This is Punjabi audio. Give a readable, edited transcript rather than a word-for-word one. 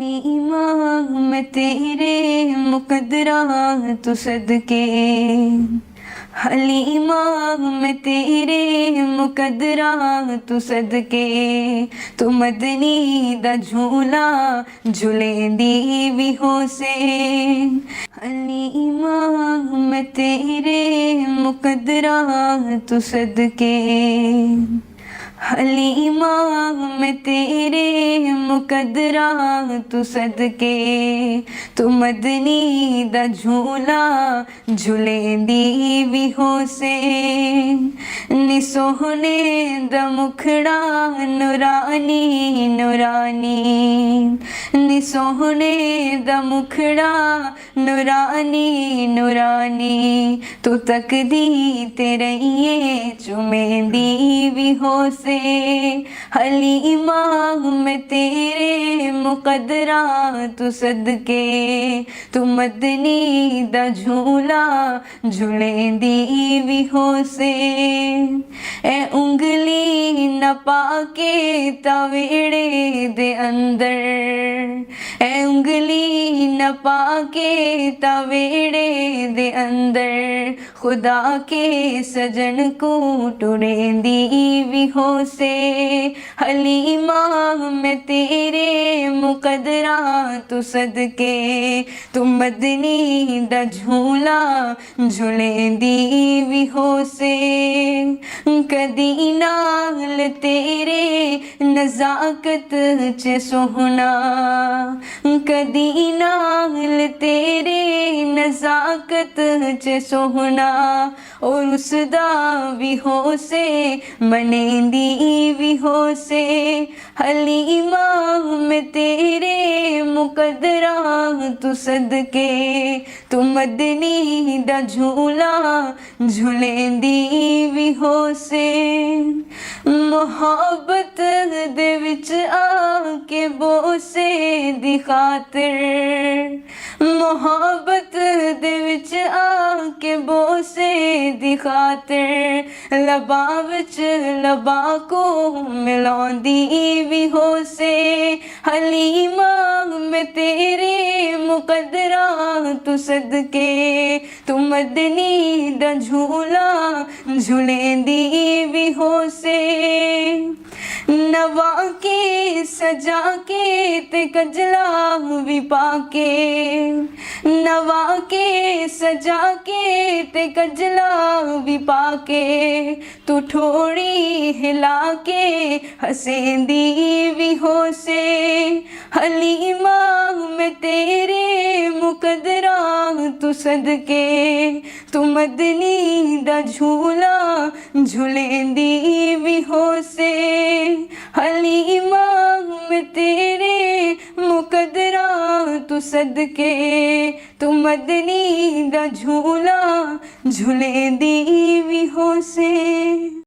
حلیمہ میں تیرے مقدرہ تو صدقے، حلیمہ میں تیرے مقدرہ تو صدقے، تو مدنی دا جھولا جھلیندی بھی ہو سے، حلیمہ میں تیرے مقدرہ تو صدقے، حلیمہ میں تیرے مقدرہ تو صدقے، تو مدنی دا جھولا جھلیندی بھی ہو سے، نی سوہنے دا مکھڑا نورانی نورانی، نی سوہنے دا مکھڑا نورانی نورانی، تو تکدی تے رہیے چمیندی بھی ہو سے، حلیمہ میں تیرے مقدرہ تو صدقے، تو مدنی دا جھولا جھلیندی بھی ہو سے، اے انگلی نہ پا کے تاویڑے دے اندر، اے انگلی نہ پا کے تاویڑے دے اندر، خدا کے سجن کو ٹریندی بھی ہو سے، حلیمہ میں تیرے مقدرہ تو صدقے، تو مدنی دا جھولا جھلیندی بھی ہو سے، کدی نال تیرے نزاکت چ سوہنا، کدی نال تیرے نزاکت چ سوہنا، اور اس دا بھی ہو سے منیندی بھی ہو سے، حلیمہ میں تیرے مقدرہ تو صدقے، تو مدنی دا جھولا جھلیندی بھی ہو سے، محبت دے وچ آ کے بوسے دی خاطر، محبت دے وچ آ کے بوسے دی خاطر، لباں وچ لباں کو ملاندی بھی ہو سے، حلیمہ میں تیرے مقدرہ تو صدقے، تو مدنی دا جھولا جھلیندی بھی ہو سے، نوا کے سجا کے تے کجلا بھی پا کے، نوا کے سجا کے تے کجلا بھی پا کے، تو ٹھوڑی ہلا کے ہسیندی بھی ہو سے، حلیمہ میں تیرے مقدرہ تو صدقے، تو مدنی دا جھولا جھلیندی بھی ہو سے، حلیمہ میں تیرے مقدرہ تو صدقے، تو مدنی دا جھولا جھلیندی بھی ہو سے۔